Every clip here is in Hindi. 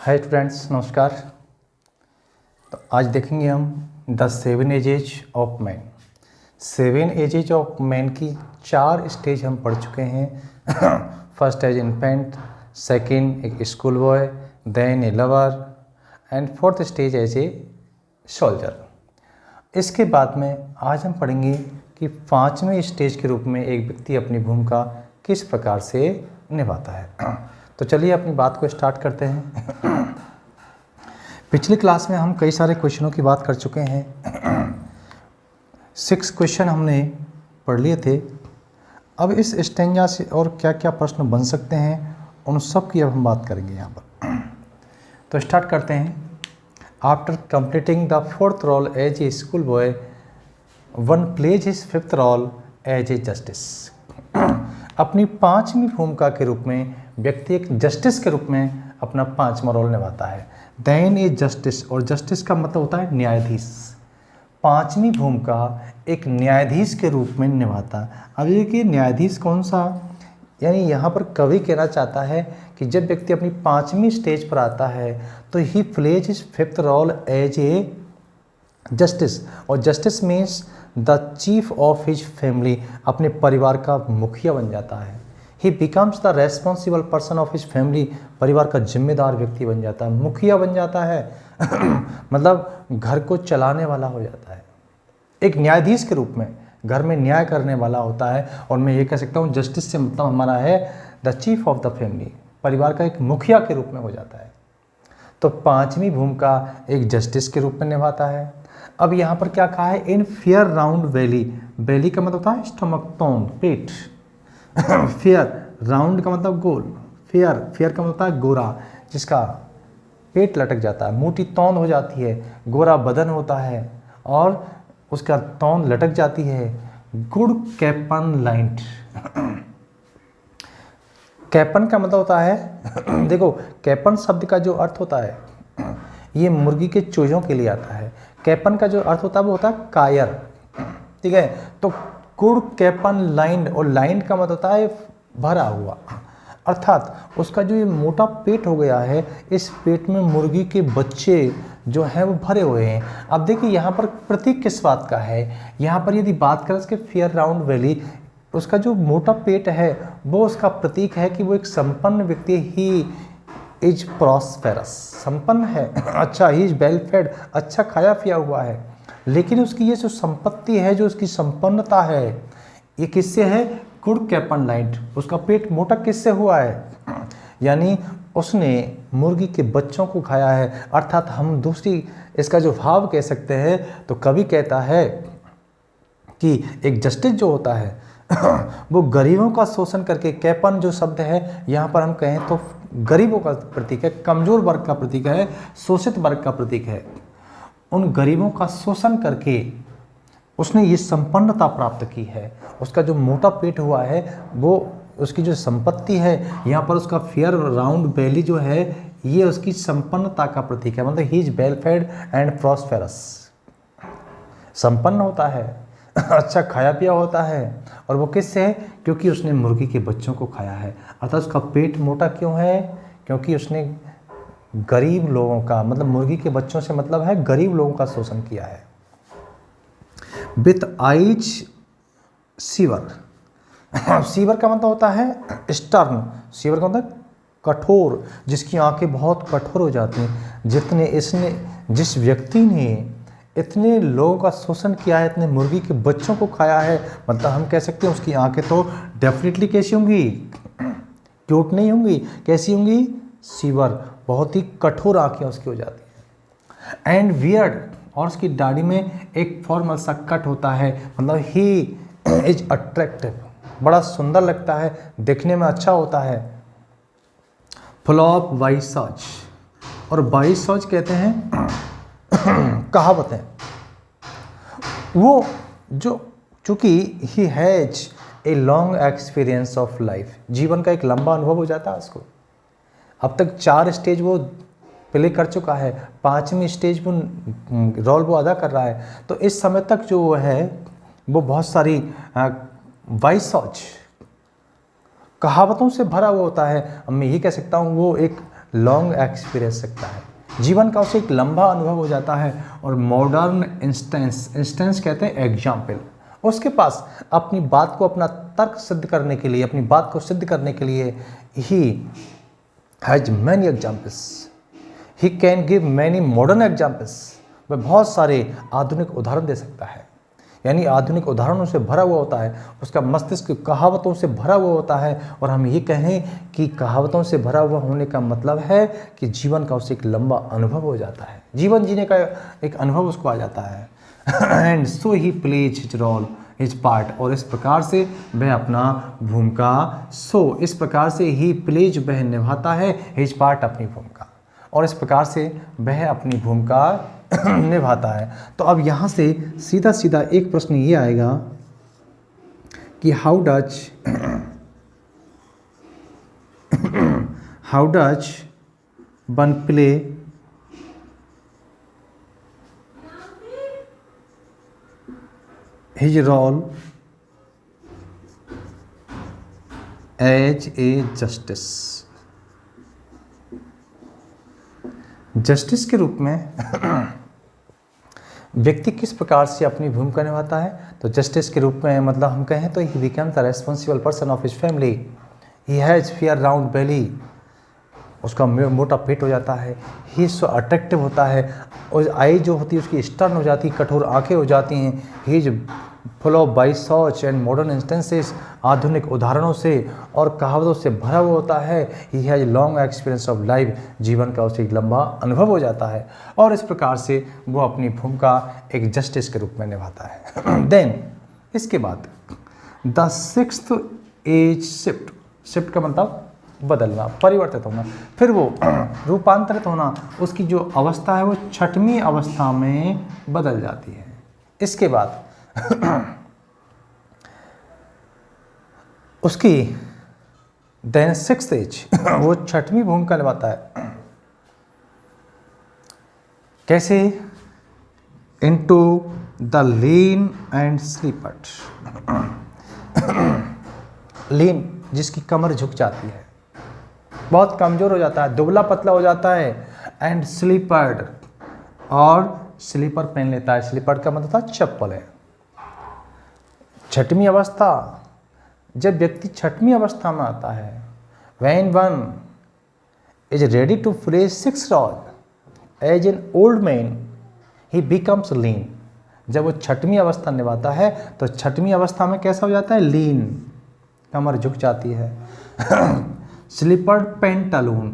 हाय स्टूडेंट्स, नमस्कार। तो आज देखेंगे हम the 7 ages of man. 7 ages of man की 4 स्टेज हम पढ़ चुके हैं। फर्स्ट एज इन्फेंट, सेकंड एक school boy, then a lover and fourth stage as a soldier. इसके बाद में आज हम पढ़ेंगे कि 5वें स्टेज के रूप में एक व्यक्ति अपनी भूमिका किस प्रकार से निभाता है। तो चलिए अपनी बात को स्टार्ट करते हैं। पिछली क्लास में हम कई सारे क्वेश्चनों की बात कर चुके हैं। 6 क्वेश्चन हमने पढ़ लिए थे। अब इस स्टेंजा से और क्या क्या प्रश्न बन सकते हैं उन सब की अब हम बात करेंगे यहाँ पर। तो स्टार्ट करते हैं। After completing the 4th role as a school boy, one plays his 5th role as a justice. अपनी 5वीं भूमिका के रूप में व्यक्ति एक जस्टिस के रूप में अपना 5वां रोल निभाता है। देन ए जस्टिस, और जस्टिस का मतलब होता है न्यायाधीश। 5वीं भूमिका एक न्यायाधीश के रूप में निभाता है। अब ये कि न्यायाधीश कौन सा, यानी यहाँ पर कवि कहना चाहता है कि जब व्यक्ति अपनी 5वीं स्टेज पर आता है तो he plays his 5th role as a justice. और justice means the chief of his family, अपने परिवार का मुखिया बन जाता है। He becomes the responsible person of his family, परिवार का जिम्मेदार व्यक्ति बन जाता है, मुखिया बन जाता है। मतलब घर को चलाने वाला हो जाता है। एक न्यायाधीश के रूप में घर में न्याय करने वाला होता है। और मैं ये कह सकता हूँ जस्टिस से मतलब हमारा है the chief of the family, परिवार का एक मुखिया के रूप में हो जाता है। तो 5वीं भूमिका एक जस्टिस के रूप में निभाता है। अब यहाँ पर क्या कहा है, इन फेयर राउंड वैली। वैली का मतलब होता है स्टमक, तौंद, पेट। फेयर, राउंड का मतलब गोल, फेयर का मतलब होता है गोरा, जिसका पेट लटक जाता है, मोटी तौंद हो जाती है, गोरा बदन होता है और उसका तौंद लटक जाती है। गुड कैपन लाइंट। कैपन का मतलब होता है देखो, कैपन शब्द का जो अर्थ होता है ये मुर्गी के चूजों के लिए आता है। कैपन का जो अर्थ होता है वो होता है कायर, ठीक है। तो गुड कैपन लाइंड, और लाइंड का मतलब होता है भरा हुआ, अर्थात उसका जो ये मोटा पेट हो गया है, इस पेट में मुर्गी के बच्चे जो हैं वो भरे हुए हैं। अब देखिए यहाँ पर प्रतीक किस बात का है, यहाँ पर यदि बात करें इसके फेयर राउंड वैली, उसका जो मोटा पेट है वो उसका प्रतीक है कि वो एक संपन्न व्यक्ति, ही इज प्रॉस्पेरस, संपन्न है, अच्छा, ही इज वेल फेड, अच्छा खाया पिया हुआ है। लेकिन उसकी ये जो संपत्ति है, जो उसकी संपन्नता है, ये किससे है, गुड कैपन लाइंट, उसका पेट मोटा किससे हुआ है, यानी उसने मुर्गी के बच्चों को खाया है। अर्थात हम दूसरी इसका जो भाव कह सकते हैं, तो कवि कहता है कि एक जस्टिस जो होता है वो गरीबों का शोषण करके, कैपन जो शब्द है यहाँ पर हम कहें तो गरीबों का प्रतीक है, कमजोर वर्ग का प्रतीक है, शोषित वर्ग का प्रतीक है। उन गरीबों का शोषण करके उसने ये संपन्नता प्राप्त की है। उसका जो मोटा पेट हुआ है वो उसकी जो संपत्ति है, यहाँ पर उसका फेयर राउंड बेली जो है ये उसकी संपन्नता का प्रतीक है। मतलब he is well fade and prosperous, संपन्न होता है, अच्छा खाया पिया होता है। और वो किससे है, क्योंकि उसने मुर्गी के बच्चों को खाया है। अर्थात उसका पेट मोटा क्यों है, क्योंकि उसने गरीब लोगों का, मतलब मुर्गी के बच्चों से मतलब है गरीब लोगों का शोषण किया है। विथ आइज सीवर, सीवर का मतलब होता है स्टर्न, सीवर का मतलब कठोर, जिसकी आंखें बहुत कठोर हो जाती हैं। जिस व्यक्ति ने इतने लोगों का शोषण किया है, इतने मुर्गी के बच्चों को खाया है, मतलब हम कह सकते हैं उसकी आंखें तो डेफिनेटली कैसी होंगी, क्यूट नहीं होंगी, कैसी होंगी, सीवर, बहुत ही कठोर आंखें उसकी हो जाती हैं। एंड वियर्ड, और उसकी दाढ़ी में एक फॉर्मल सा कट होता है, मतलब ही इज अट्रैक्टिव, बड़ा सुंदर लगता है, देखने में अच्छा होता है। फुल ऑफ वाइस सॉच, और वाइस सॉच कहते हैं कहावत है वो, जो चूंकि he has a long experience of life, जीवन का एक लंबा अनुभव हो जाता है उसको। अब तक 4 स्टेज वो प्ले कर चुका है, 5वीं स्टेज वो रोल वो अदा कर रहा है। तो इस समय तक जो वो है वो बहुत सारी वाइस सॉच, कहावतों से भरा हुआ होता है। अब मैं ये कह सकता हूँ वो एक लॉन्ग एक्सपीरियंस सकता है, जीवन का उसे एक लंबा अनुभव हो जाता है। और मॉडर्न इंस्टेंस कहते हैं एग्जाम्पल, उसके पास अपनी बात को, अपना तर्क सिद्ध करने के लिए, अपनी बात को सिद्ध करने के लिए he has many examples, he can give many modern examples, वह बहुत सारे आधुनिक उदाहरण दे सकता है। यानी आधुनिक उदाहरणों से भरा हुआ होता है, उसका मस्तिष्क कहावतों से भरा हुआ होता है। और हम ये कहें कि कहावतों से भरा हुआ होने का मतलब है कि जीवन का उसे एक लंबा अनुभव हो जाता है, जीवन जीने का एक अनुभव उसको आ जाता है। And so he plays his role his part, और इस प्रकार से वह अपना भूमिका, इस प्रकार से ही प्लेज वह निभाता है हिज पार्ट अपनी भूमिका, और इस प्रकार से वह अपनी भूमिका निभाता है। तो अब यहाँ से सीधा सीधा एक प्रश्न ये आएगा कि how does one play his role as a justice. Justice के रूप में व्यक्ति किस प्रकार से अपनी भूमिका निभाता है? तो जस्टिस के रूप में मतलब हम कहें तो he becomes the responsible person of his family, he has fair round belly, उसका मोटा पेट हो जाता है, ही सो अट्रैक्टिव होता है, और आई जो होती है उसकी स्टर्न हो जाती है, कठोर आंखें हो जाती हैं, he is full of by सॉच एंड मॉडर्न इंस्टेंसेस, आधुनिक उदाहरणों से और कहावतों से भरा हुआ होता है। He has long experience of life, जीवन का उसे एक लंबा अनुभव हो जाता है, और इस प्रकार से वो अपनी भूमिका एक जस्टिस के रूप में निभाता है। देन इसके बाद द सिक्स्थ एज शिफ्ट का मतलब बदलना, परिवर्तित होना, फिर वो रूपांतरित होना, उसकी जो अवस्था है वो छठवीं अवस्था में बदल जाती है। इसके बाद उसकी देन सिक्स्थ एज वो छठवीं भूमिका निभाता है। कैसे? इनटू द लीन एंड स्लीपर्ड, लीन जिसकी कमर झुक जाती है, बहुत कमजोर हो जाता है, दुबला पतला हो जाता है, एंड स्लीपर्ड, और स्लीपर पहन लेता है। स्लीपर्ड का मतलब था चप्पल है। छठवीं अवस्था, जब व्यक्ति छठवीं अवस्था में आता है, when one is ready to play six role as an old man, he becomes lean. जब वो छठवीं अवस्था निभाता है तो छठवीं अवस्था में कैसा हो जाता है? लीन, कमर झुक जाती है। स्लीपर्ड पेंटालून,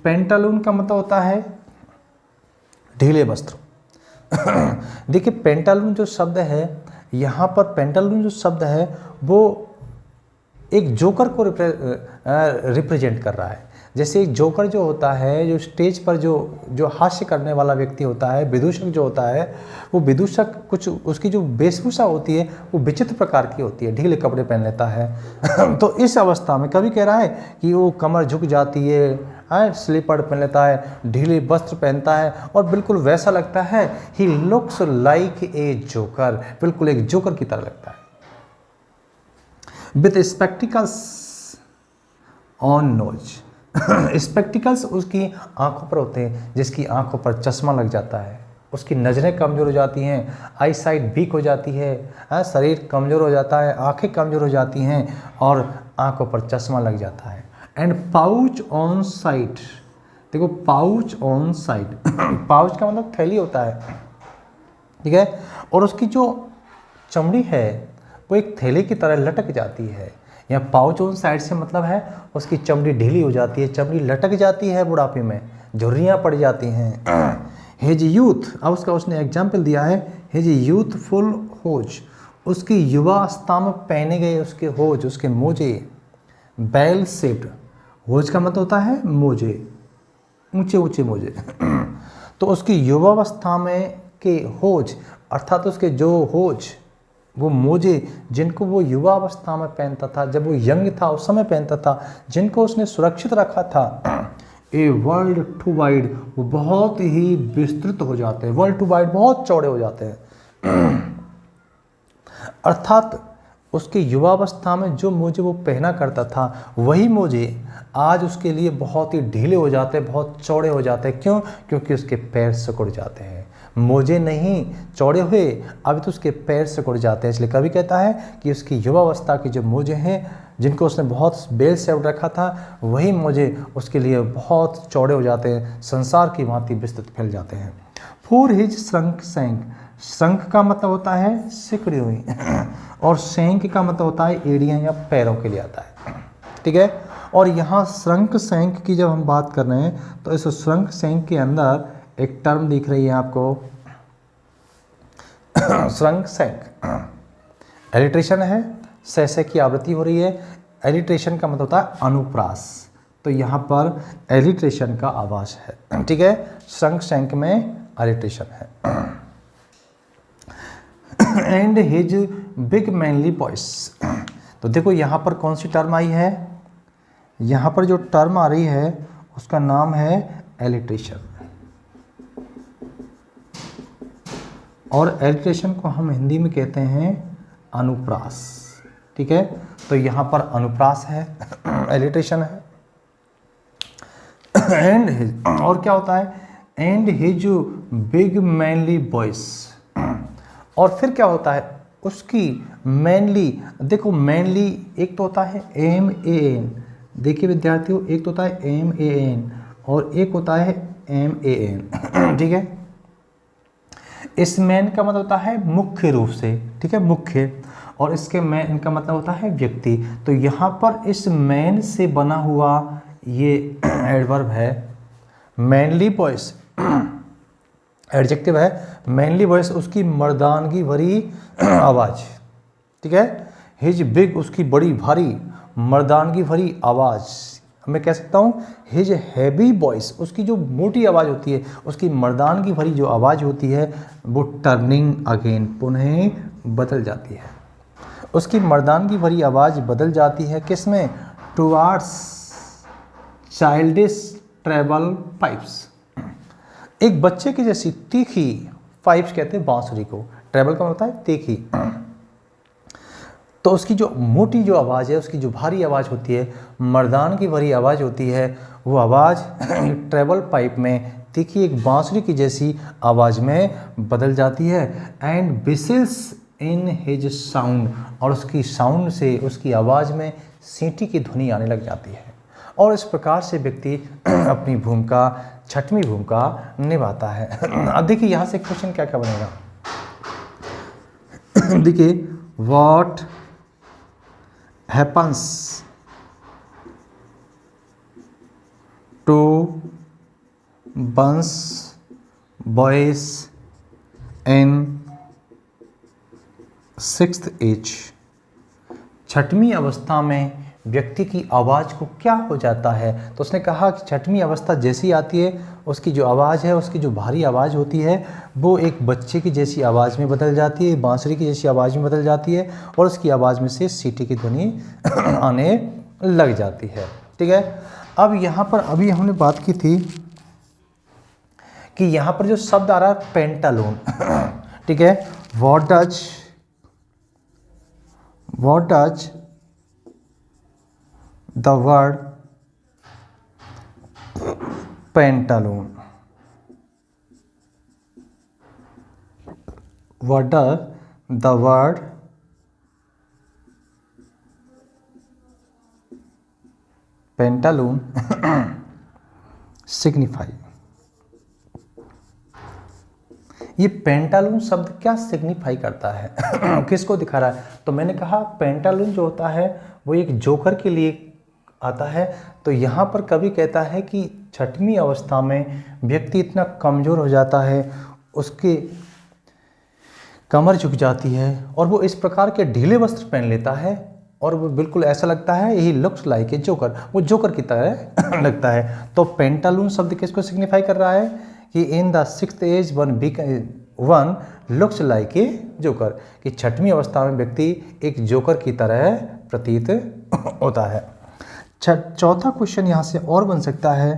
पेंटालून का मतलब होता है ढीले वस्त्र। देखिए पेंटालून जो शब्द है, यहाँ पर पेंटालून जो शब्द है वो एक जोकर को रिप्रेजेंट कर रहा है। जैसे एक जोकर जो होता है, जो स्टेज पर जो हास्य करने वाला व्यक्ति होता है, विदूषक जो होता है, वो विदूषक कुछ उसकी जो वेशभूषा होती है वो विचित्र प्रकार की होती है, ढीले कपड़े पहन लेता है। तो इस अवस्था में कभी कह रहा है कि वो कमर झुक जाती है, स्लीपर पहन लेता है, ढीले वस्त्र पहनता है, और बिल्कुल वैसा लगता है, he looks like a joker, बिल्कुल एक जोकर की तरह लगता है। With spectacles on nose, spectacles उसकी आंखों पर होते हैं, जिसकी आंखों पर चश्मा लग जाता है, उसकी नज़रें कमज़ोर हो जाती हैं, आई साइट वीक हो जाती है, शरीर कमज़ोर हो जाता है, आंखें कमज़ोर हो जाती हैं, और आंखों पर चश्मा लग जाता है। एंड पाउच ऑन साइड, देखो पाउच ऑन साइड, पाउच का मतलब थैली होता है, ठीक है, और उसकी जो चमड़ी है वो एक थैले की तरह लटक जाती है। या पाउच ऑन साइड से मतलब है उसकी चमड़ी ढीली हो जाती है, चमड़ी लटक जाती है, बुढ़ापे में झुर्रियाँ पड़ जाती हैं। हिज यूथ, अब उसने एग्जाम्पल दिया है, हिज यूथफुल होज, उसकी युवावस्था में पहने गए उसके होज, उसके मोजे, बैल शेप्ड, होज का मतलब होता है मोजे, ऊंचे ऊंचे मोजे। तो उसकी युवावस्था में के होज, अर्थात उसके जो होज, वो मोजे जिनको वो युवा अवस्था में पहनता था, जब वो यंग था उस समय पहनता था, जिनको उसने सुरक्षित रखा था, ए वर्ल्ड टू वाइड, वो बहुत ही विस्तृत हो जाते हैं, वर्ल्ड टू वाइड बहुत चौड़े हो जाते हैं। अर्थात उसके युवावस्था में जो मोजे वो पहना करता था, वही मोजे आज उसके लिए बहुत ही ढीले हो जाते हैं, बहुत चौड़े हो जाते हैं। क्यों? क्योंकि उसके पैर सिकुड़ जाते हैं। मोजे नहीं चौड़े हुए, अभी तो उसके पैर सिकुड़ जाते हैं। इसलिए कवि कहता है कि उसकी युवावस्था के जो मोजे हैं, जिनको उसने बहुत बेल से रखा था, वही मोजे उसके लिए बहुत चौड़े हो जाते हैं, संसार की भांति विस्तृत फैल जाते हैं। फॉर हिज श्रंक सैंक, श्रंक का मतलब होता है सिकुड़ी हुई और सैंक का मतलब होता है एड़ियाँ या पैरों के लिए आता है। ठीक है। और यहाँ श्रंक सैंक की जब हम बात कर रहे हैं तो इस श्रंक सैंक के अंदर एक टर्म दिख रही है आपको, श्रंक सैंक। एलिट्रेशन है, सह की आवृत्ति हो रही है। एलिट्रेशन का मतलब होता है अनुप्रास, तो यहाँ पर एलिट्रेशन का आवाज है। ठीक है। श्रंक सैंक में एलिट्रेशन है। And his big manly voice, तो देखो यहाँ पर कौन सी टर्म आई है, यहाँ पर जो टर्म आ रही है उसका नाम है एलिट्रेशन, और एलिट्रेशन को हम हिंदी में कहते हैं अनुप्रास। ठीक है। तो यहाँ पर अनुप्रास है, एलिट्रेशन है। एंड हिज, और क्या होता है, and his big manly voice, और फिर क्या होता है उसकी मैनली, देखो मैनली एक तो होता है MAN, देखिए विद्यार्थियों, एक तो होता है MAN और एक होता है MAN। ठीक है। इस मैन का मतलब होता है मुख्य रूप से, ठीक है, मुख्य, और इसके मैन इनका मतलब होता है व्यक्ति। तो यहाँ पर इस मैन से बना हुआ ये एडवर्ब है। मैनली वॉइस एडजेक्टिव है, मैनली वॉइस उसकी मर्दानगी भरी आवाज़। ठीक है। हिज बिग उसकी बड़ी भारी मर्दानगी भरी आवाज़, मैं कह सकता हूँ हिज हैवी वॉइस उसकी जो मोटी आवाज़ होती है, उसकी मर्दानगी भरी जो आवाज़ होती है वो टर्निंग अगेन, पुनः बदल जाती है। उसकी मर्दानगी भरी आवाज़ बदल जाती है किस में, टुवार्ड्स चाइल्डिश ट्रेबल पाइप्स, एक बच्चे की जैसी तीखी, पाइप्स कहते हैं बांसुरी को, ट्रेबल का होता है तीखी। तो उसकी जो मोटी जो आवाज़ है, उसकी जो भारी आवाज़ होती है, मर्दान की भरी आवाज़ होती है, वो आवाज़ ट्रेबल पाइप में तीखी एक बांसुरी की जैसी आवाज़ में बदल जाती है। एंड विसिल्स इन हिज साउंड, और उसकी साउंड से, उसकी आवाज़ में सीटी की ध्वनि आने लग जाती है। और इस प्रकार से व्यक्ति अपनी भूमिका, छठवीं भूमिका निभाता है। अब देखिए यहाँ से क्वेश्चन क्या क्या बनेगा। देखिए, what happens to one's voice in sixth age, छठवीं अवस्था में व्यक्ति की आवाज़ को क्या हो जाता है। तो उसने कहा कि छठवीं अवस्था जैसी आती है, उसकी जो आवाज़ है, उसकी जो भारी आवाज़ होती है, वो एक बच्चे की जैसी आवाज़ में बदल जाती है, बांसुरी की जैसी आवाज़ में बदल जाती है, और उसकी आवाज़ में से सीटी की ध्वनि आने लग जाती है। ठीक है। अब यहाँ पर अभी हमने बात की थी कि यहाँ पर जो शब्द आ रहा है पेंटालून, ठीक है, what does the word pantaloon, what does the word pantaloon signify, ये पेंटालून शब्द क्या सिग्निफाई करता है, किसको दिखा रहा है। तो मैंने कहा पेंटालून जो होता है वो एक जोकर के लिए आता है। तो यहाँ पर कवि कहता है कि छठवीं अवस्था में व्यक्ति इतना कमज़ोर हो जाता है, उसकी कमर झुक जाती है और वो इस प्रकार के ढीले वस्त्र पहन लेता है, और वो बिल्कुल ऐसा लगता है he looks like a joker, वो जोकर की तरह लगता है। तो पेंटालून शब्द किसको सिग्निफाई कर रहा है कि in the sixth age one looks like a joker, कि छठवीं अवस्था में व्यक्ति एक जोकर की तरह प्रतीत होता है। चौथा क्वेश्चन यहाँ से और बन सकता है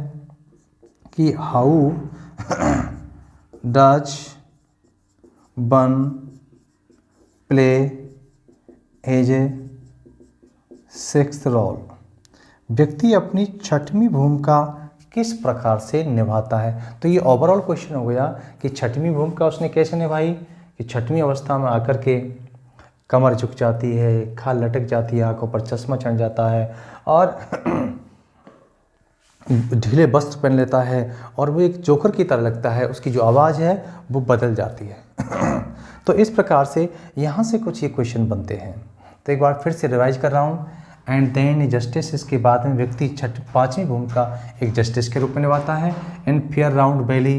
कि how does one play as a sixth role, व्यक्ति अपनी छठवीं भूमिका किस प्रकार से निभाता है। तो ये ओवरऑल क्वेश्चन हो गया कि छठवीं भूमिका उसने कैसे निभाई, कि छठवीं अवस्था में आकर के कमर झुक जाती है, खाल लटक जाती है, आंखों पर चश्मा चढ़ जाता है और ढीले वस्त्र पहन लेता है और वो एक जोकर की तरह लगता है, उसकी जो आवाज़ है वो बदल जाती है। तो इस प्रकार से यहाँ से कुछ ये क्वेश्चन बनते हैं। तो एक बार फिर से रिवाइज कर रहा हूँ। एंड देन जस्टिस, इसके बाद में व्यक्ति पांचवी भूमिका एक जस्टिस के रूप में निभाता है। इन फेयर राउंड बेली,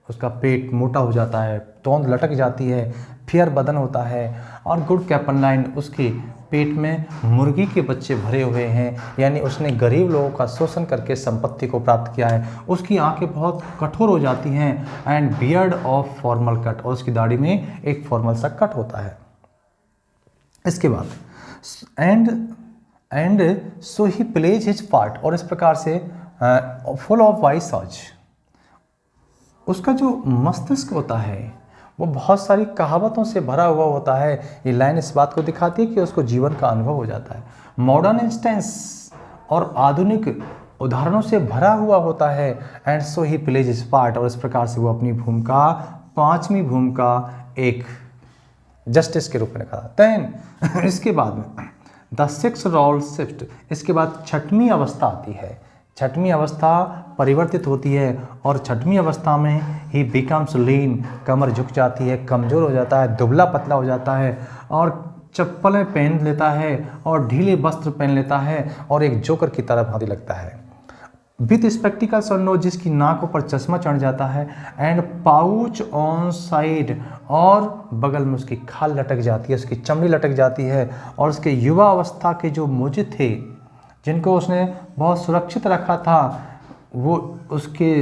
उसका पेट मोटा हो जाता है, तोंद लटक जाती है, फेयर बदन होता है। और गुड कैपन लाइन, उसके पेट में मुर्गी के बच्चे भरे हुए हैं, यानी उसने गरीब लोगों का शोषण करके संपत्ति को प्राप्त किया है। उसकी आंखें बहुत कठोर हो जाती हैं। And beard of formal cut, और उसकी दाढ़ी में एक फॉर्मल सा कट होता है। इसके बाद and so he plays his part, और इस प्रकार से फुल ऑफ वाइस सॉच, उसका जो मस्तिष्क होता है वो बहुत सारी कहावतों से भरा हुआ होता है। ये लाइन इस बात को दिखाती है कि उसको जीवन का अनुभव हो जाता है। मॉडर्न इंस्टेंस और आधुनिक उदाहरणों से भरा हुआ होता है। And so he plays his part, और इस प्रकार से वो अपनी भूमिका, पांचवी भूमिका एक जस्टिस के रूप में रखा। देन इसके बाद में द सिक्स्थ रोल शिफ्ट, इसके बाद छठवीं अवस्था आती है। छठवीं अवस्था परिवर्तित होती है और छठवीं अवस्था में ही बिकम्स लीन, कमर झुक जाती है, कमज़ोर हो जाता है, दुबला पतला हो जाता है और चप्पलें पहन लेता है और ढीले वस्त्र पहन लेता है और एक जोकर की तरह भांति लगता है। विथ स्पेक्टिकल्स और नोज, जिसकी नाकों पर चश्मा चढ़ जाता है। एंड पाउच ऑन साइड, और बगल में उसकी खाल लटक जाती है, उसकी चमड़ी लटक जाती है। और उसके युवा अवस्था के जो मोजे थे, जिनको उसने बहुत सुरक्षित रखा था, वो उसके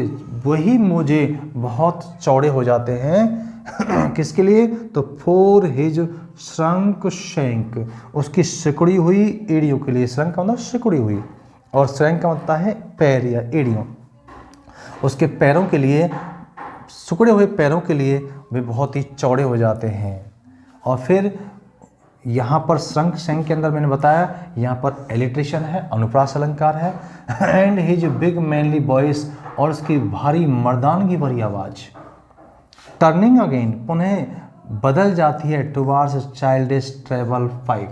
वही मोजे बहुत चौड़े हो जाते हैं। किसके लिए? तो फॉर हिज श्रंक शैंक, उसकी सिकुड़ी हुई एड़ियों के लिए। श्रंक का मतलब सिकुड़ी हुई, और श्रंक का मतलब है पैर या एड़ियों। उसके पैरों के लिए, सिकुड़े हुए पैरों के लिए वे बहुत ही चौड़े हो जाते हैं। और फिर यहाँ पर श्रंक शैंक के अंदर मैंने बताया, यहाँ पर एलिट्रेशन है, अनुप्रास अलंकार है। And his big manly voice, और उसकी भारी मर्दानगी भरी आवाज़। टर्निंग अगेन, पुनः बदल जाती है टुवार्ड्स चाइल्डिश ट्रेवल 5,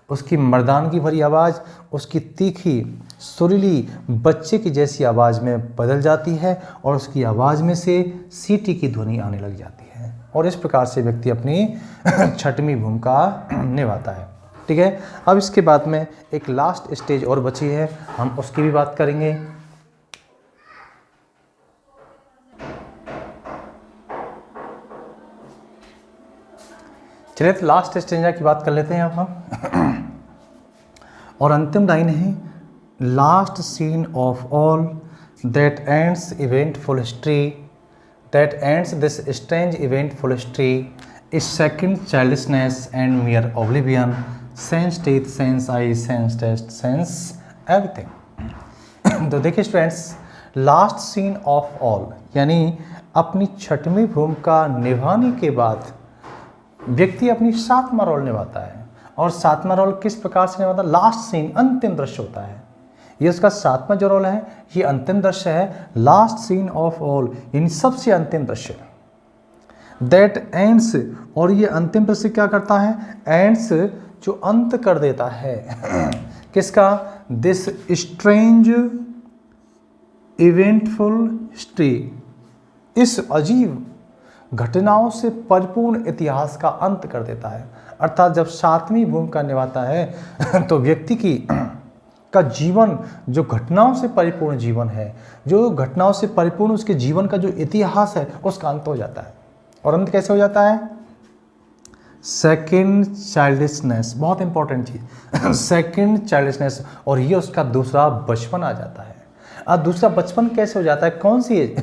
उसकी मर्दानगी भरी आवाज़ उसकी तीखी सुरीली बच्चे की जैसी आवाज़ में बदल जाती है और उसकी आवाज़ में से सीटी की ध्वनि आने लग जाती है। और इस प्रकार से व्यक्ति अपनी छठवीं भूमिका निभाता है। ठीक है, अब इसके बाद में एक लास्ट स्टेज और बची है, हम उसकी भी बात करेंगे। चलिए तो लास्ट स्टेज की बात कर लेते हैं अब हम। और अंतिम लाइन है, last scene of all that ends eventful history, that ends this strange eventful history is second childishness and mere oblivion, sans teeth, sans eye, sans taste, sans everything. तो देखिए students, last scene of all यानी अपनी छठवीं भूमिका निभाने के बाद व्यक्ति अपनी सातवां रोल निभाता है। और सातवां रोल किस प्रकार से निभाता है? लास्ट सीन, अंतिम दृश्य होता है। ये उसका सातवां जो रोल है, ये अंतिम दृश्य है, लास्ट सीन ऑफ ऑल, यानी सबसे अंतिम दृश्य। दैट एंड्स, और ये अंतिम दृश्य क्या करता है? एंड्स, जो अंत कर देता है किसका? दिस स्ट्रेंज इवेंटफुल हिस्ट्री, इस अजीब घटनाओं से परिपूर्ण इतिहास का अंत कर देता है। अर्थात जब सातवीं भूमिका निभाता है तो व्यक्ति का जीवन जो घटनाओं से परिपूर्ण जीवन है, जो घटनाओं से परिपूर्ण उसके जीवन का जो इतिहास है, उसका अंत हो जाता है। और अंत कैसे हो जाता है? सेकेंड चाइल्डिशनेस, बहुत इंपॉर्टेंट चीज, सेकेंड चाइल्डिशनेस, और ये उसका दूसरा बचपन आ जाता है। अब दूसरा बचपन कैसे हो जाता है? कौन सी age?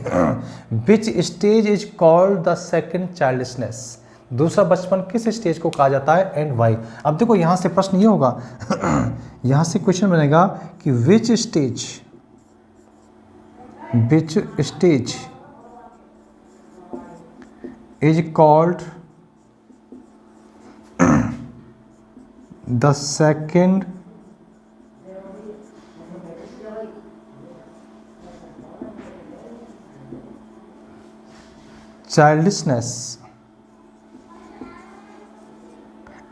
Which stage is called the second childishness, दूसरा बचपन किस स्टेज को कहा जाता है एंड वाई? अब देखो यहाँ से प्रश्न ये होगा यहाँ से क्वेश्चन बनेगा कि which stage is called the second childishness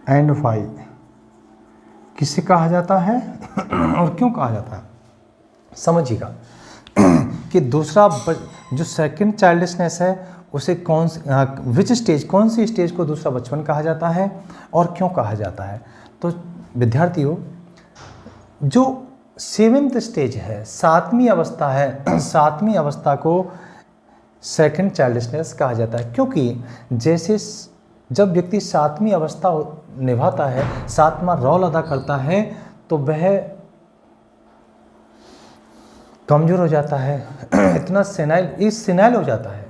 and why किसे कहा जाता है और क्यों कहा जाता है? समझिएगा कि दूसरा जो सेकंड चाइल्डिशनेस है उसे कौन सी स्टेज को दूसरा बचपन कहा जाता है और क्यों कहा जाता है? तो विद्यार्थियों, जो सेवेंथ स्टेज है, सातवीं अवस्था है, सातवीं अवस्था को सेकंड चाइल्डिशनेस कहा जाता है, क्योंकि जैसे जब व्यक्ति सातवीं अवस्था निभाता है, सातवां रोल अदा करता है, तो वह कमज़ोर हो जाता है, इतना सेनाइल हो जाता है,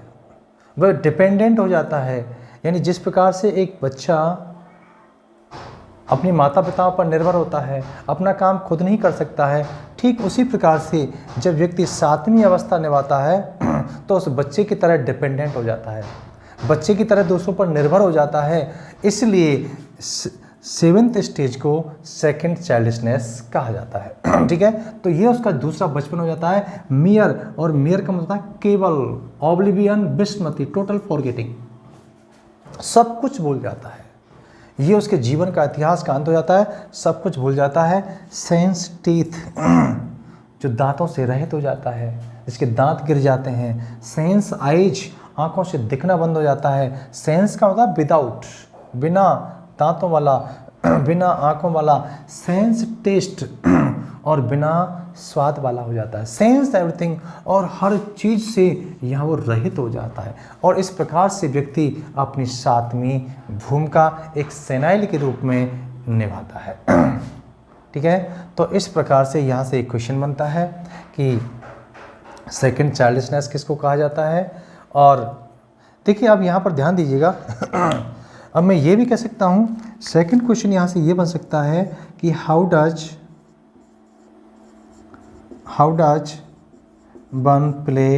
वह डिपेंडेंट हो जाता है। यानी जिस प्रकार से एक बच्चा अपने माता पिता पर निर्भर होता है, अपना काम खुद नहीं कर सकता है, ठीक उसी प्रकार से जब व्यक्ति सातवीं अवस्था निभाता है तो उस बच्चे की तरह डिपेंडेंट हो जाता है, बच्चे की तरह दूसरों पर निर्भर हो जाता है। इसलिए सेवेंथ स्टेज को सेकंड चाइल्डिशनेस कहा जाता है। ठीक है, तो ये उसका दूसरा बचपन हो जाता है। मियर, और मियर का मतलब है केवल, ऑब्लिवियन, विस्मृति, टोटल फॉरगेटिंग, सब कुछ भूल जाता है। ये उसके जीवन का इतिहास का अंत हो जाता है, सब कुछ भूल जाता है। सेंस टीथ, जो दांतों से रहित हो जाता है, इसके दांत गिर जाते हैं। सेंस आइज, आंखों से दिखना बंद हो जाता है। सेंस का मतलब विदाउट, बिना दांतों वाला, बिना आंखों वाला। सेंस टेस्ट, और बिना स्वाद वाला हो जाता है। सेंस एवरीथिंग, और हर चीज़ से यहाँ वो रहित हो जाता है। और इस प्रकार से व्यक्ति अपनी सातवीं भूमिका एक सेनाइल के रूप में निभाता है। ठीक है, तो इस प्रकार से यहाँ से एक क्वेश्चन बनता है कि सेकंड चाइल्डिशनेस किसको कहा जाता है। और देखिए, आप यहाँ पर ध्यान दीजिएगा। अब मैं ये भी कह सकता हूँ, सेकंड क्वेश्चन यहाँ से ये बन सकता है कि how does one play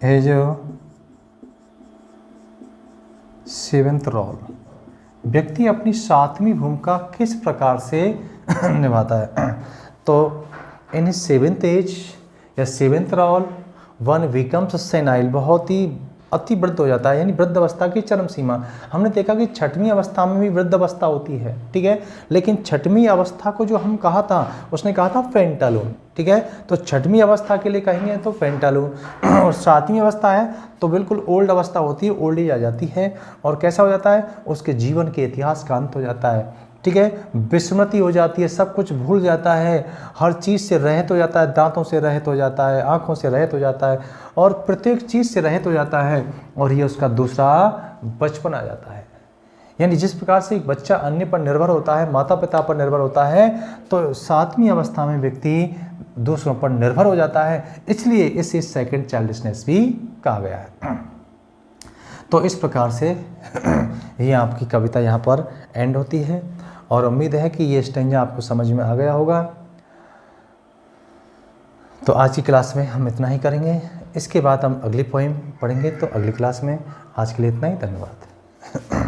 as seventh role, व्यक्ति अपनी सातवीं भूमिका किस प्रकार से निभाता है। तो इन सेवेंथ एज या seventh role one becomes senile, बहुत ही अति वृद्ध हो जाता है, यानी वृद्ध अवस्था की चरम सीमा। हमने देखा कि छठवीं अवस्था में भी वृद्ध अवस्था होती है, ठीक है, लेकिन छठवीं अवस्था को जो हम कहा था, उसने कहा था फेंटालून। ठीक है, तो छठवीं अवस्था के लिए कहेंगे तो फेंटालून, और सातवीं अवस्था है तो बिल्कुल ओल्ड अवस्था होती है, ओल्ड एज आ जाती है। और कैसा हो जाता है, उसके जीवन के इतिहास का अंत हो जाता है। ठीक है, विस्मृति हो जाती है, सब कुछ भूल जाता है, हर चीज़ से रहित हो जाता है, दांतों से रहित हो जाता है, आँखों से रहित हो जाता है, और प्रत्येक चीज़ से रहित हो जाता है। और ये उसका दूसरा बचपन आ जाता है। यानी जिस प्रकार से एक बच्चा अन्य पर निर्भर होता है, माता पिता पर निर्भर होता है, तो सातवीं अवस्था में व्यक्ति दूसरों पर निर्भर हो जाता है। इसलिए इसे सेकंड चाइल्डिशनेस भी कहा गया है। तो इस प्रकार से ये आपकी कविता यहाँ पर एंड होती है, और उम्मीद है कि ये स्टेंजा आपको समझ में आ गया होगा। तो आज की क्लास में हम इतना ही करेंगे, इसके बाद हम अगली पोएम पढ़ेंगे। तो अगली क्लास में आज के लिए इतना ही, धन्यवाद।